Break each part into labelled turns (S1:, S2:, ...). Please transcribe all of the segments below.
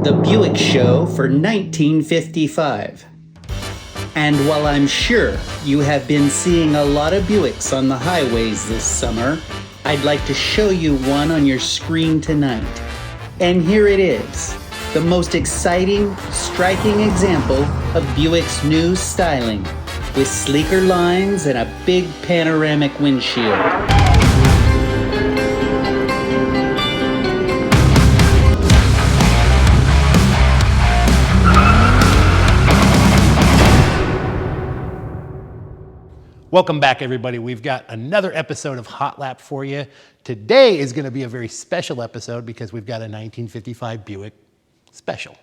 S1: the Buick Show for 1955. And while I'm sure you have been seeing a lot of Buicks on the highways this summer, I'd like to show you one on your screen tonight. And here it is, the most exciting, striking example of Buick's new styling, with sleeker lines and a big panoramic windshield.
S2: Welcome back, everybody. We've got another episode of Hot Lap for you. Today is going to be a very special episode because we've got a 1955 Buick Special.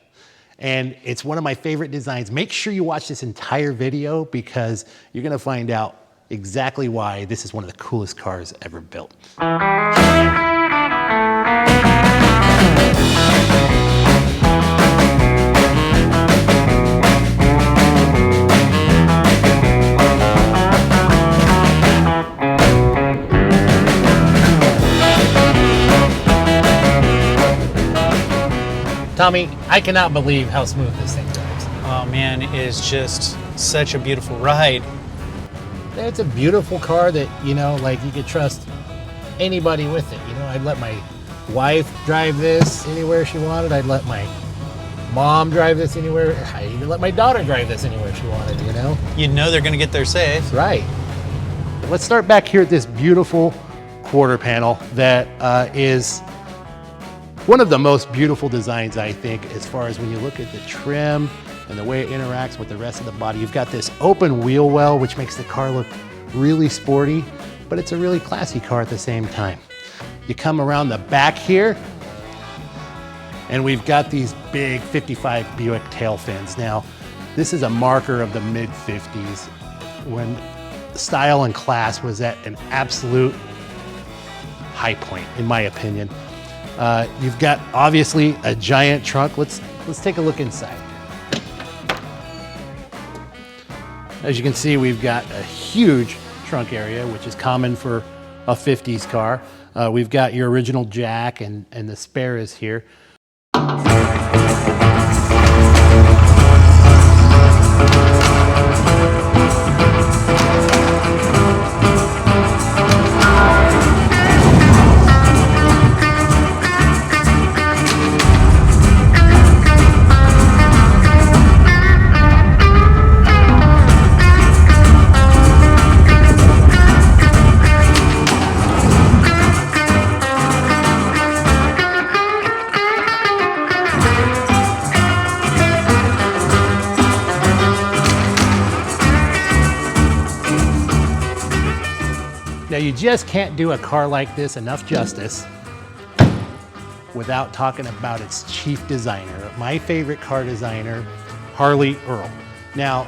S2: And it's one of my favorite designs. Make sure you watch this entire video because you're going to find out exactly why this is one of the coolest cars ever built. Tommy, I cannot believe how smooth this thing drives.
S3: Oh man, it is just such a beautiful ride.
S2: It's a beautiful car that, you know, like you could trust anybody with it. You know, I'd let my wife drive this anywhere she wanted. I'd let my mom drive this anywhere. I'd even let my daughter drive this anywhere she wanted, you know?
S3: You know they're gonna get there safe.
S2: That's right. Let's start back here at this beautiful quarter panel that is one of the most beautiful designs, I think, as far as when you look at the trim and the way it interacts with the rest of the body. You've got this open wheel well, which makes the car look really sporty, but it's a really classy car at the same time. You come around the back here, and we've got these big 55 Buick tail fins. Now, this is a marker of the mid-50s when style and class was at an absolute high point, in my opinion. You've got obviously a giant trunk. Let's take a look inside. As you can see, we've got a huge trunk area, which is common for a 50s car. We've got your original jack and the spare is here. Now, you just can't do a car like this enough justice without talking about its chief designer, my favorite car designer, Harley Earl. Now,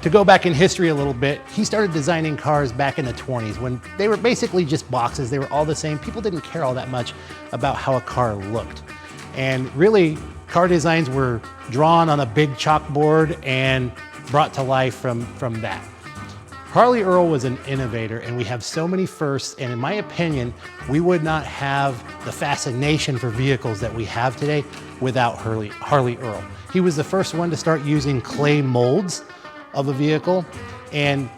S2: to go back in history a little bit, he started designing cars back in the 20s when they were basically just boxes. They were all the same. People didn't care all that much about how a car looked. And really, car designs were drawn on a big chalkboard and brought to life from that. Harley Earl was an innovator, and we have so many firsts, and in my opinion, we would not have the fascination for vehicles that we have today without Harley Earl. He was the first one to start using clay molds of a vehicle, and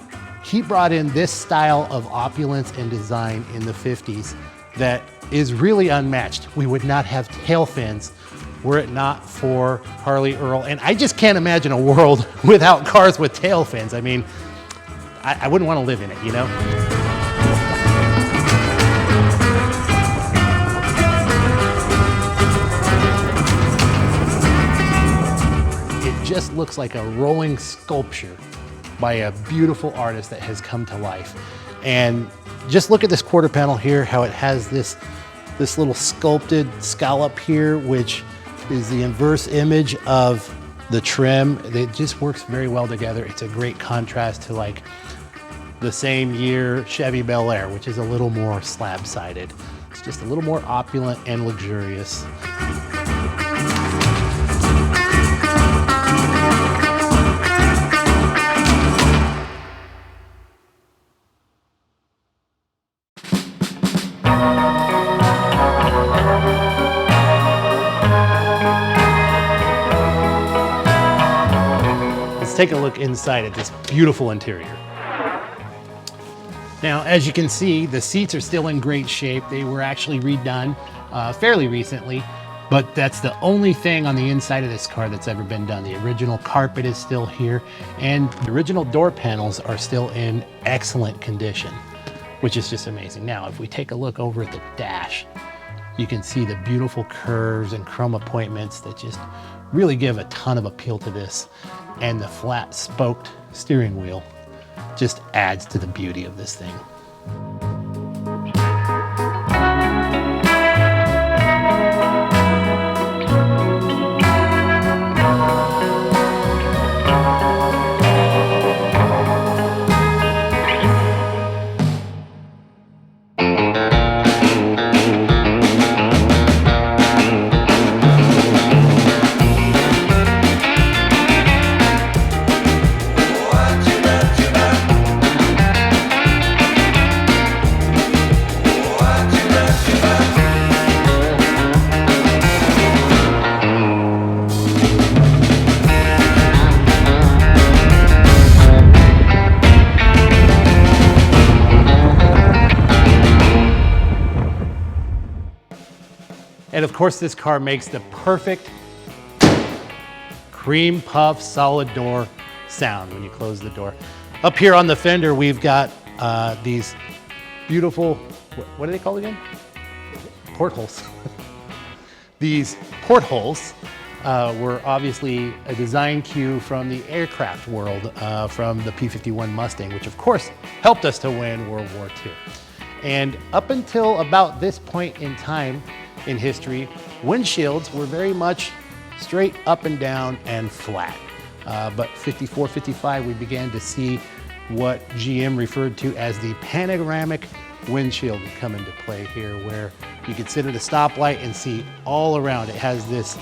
S2: he brought in this style of opulence and design in the 50s that is really unmatched. We would not have tail fins were it not for Harley Earl, and I just can't imagine a world without cars with tail fins. I mean, I wouldn't want to live in it, you know? It just looks like a rolling sculpture by a beautiful artist that has come to life. And just look at this quarter panel here, how it has this little sculpted scallop here, which is the inverse image of the trim. It just works very well together. It's a great contrast to like the same year Chevy Bel Air, which is a little more slab-sided. It's just a little more opulent and luxurious. let's take a look inside at this beautiful interior. Now, as you can see, the seats are still in great shape. They were actually redone fairly recently, but that's the only thing on the inside of this car that's ever been done. The original carpet is still here, and the original door panels are still in excellent condition, which is just amazing. Now, if we take a look over at the dash, you can see the beautiful curves and chrome appointments that just really give a ton of appeal to this, and the flat spoked steering wheel just adds to the beauty of this thing. And of course, this car makes the perfect cream puff solid door sound when you close the door. Up here on the fender, we've got these beautiful, what are they called again? Portholes. These portholes were obviously a design cue from the aircraft world, from the P-51 Mustang, which of course helped us to win World War II. And up until about this point in time in history, windshields were very much straight up and down and flat. But 54, 55, we began to see what GM referred to as the panoramic windshield come into play here, where you could sit at a stoplight and see all around. It has this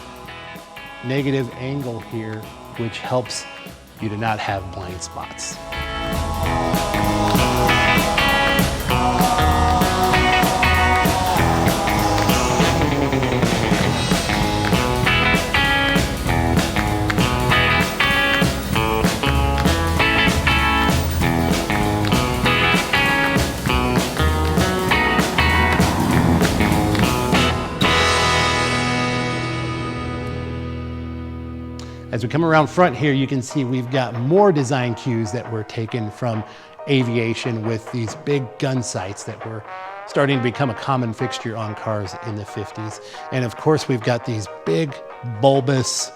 S2: negative angle here, which helps you to not have blind spots. As we come around front here, you can see we've got more design cues that were taken from aviation with these big gun sights that were starting to become a common fixture on cars in the 50s. And of course, we've got these big bulbous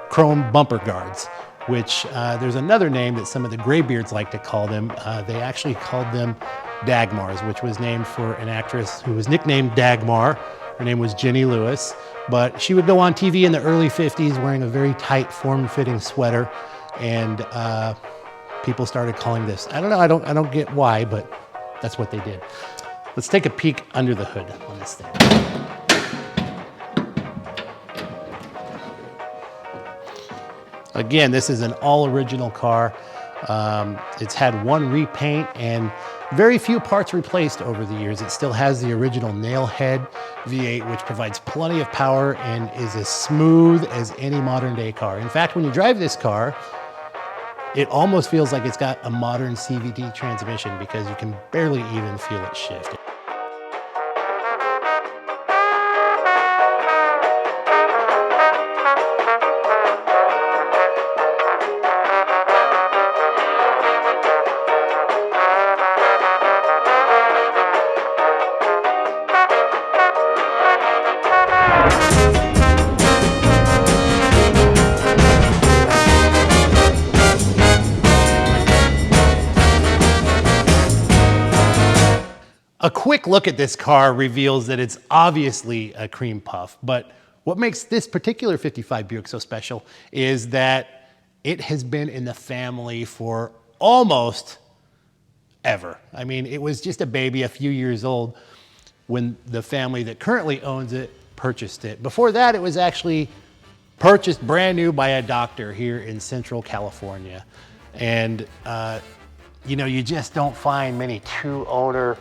S2: chrome bumper guards, which there's another name that some of the graybeards like to call them. They actually called them Dagmars, which was named for an actress who was nicknamed Dagmar. Her name was Jenny Lewis, but she would go on TV in the early 50s wearing a very tight, form-fitting sweater, and people started calling this. I don't know, I don't get why, but that's what they did. Let's take a peek under the hood on this thing. Again, this is an all-original car. It's had one repaint and very few parts replaced over the years. It still has the original nail head V8, which provides plenty of power and is as smooth as any modern day car. In fact, when you drive this car, it almost feels like it's got a modern CVT transmission because you can barely even feel it shift. A quick look at this car reveals that it's obviously a cream puff, but what makes this particular 55 Buick so special is that it has been in the family for almost ever. I mean, it was just a baby, a few years old, when the family that currently owns it purchased it. Before that, it was actually purchased brand new by a doctor here in Central California. And, you know, you just don't find many two-owner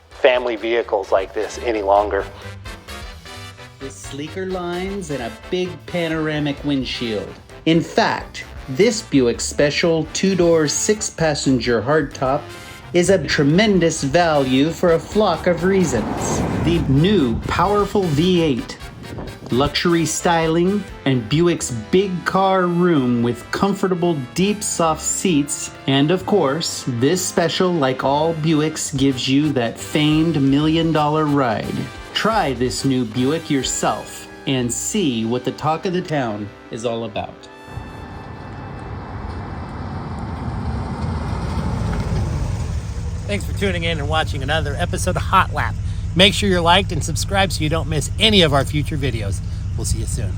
S2: family vehicles like this any longer.
S1: With sleeker lines and a big panoramic windshield, In fact, this Buick Special 2-door 6-passenger hardtop is a tremendous value for a flock of reasons. The new powerful V8, luxury styling, and Buick's big car room with comfortable deep soft seats, and of course, this Special, like all Buicks, gives you that famed $1 million ride. Try this new Buick yourself and see what the talk of the town is all about.
S2: Thanks for tuning in and watching another episode of Hot Lap. Make sure you're liked and subscribed so you don't miss any of our future videos. We'll see you soon.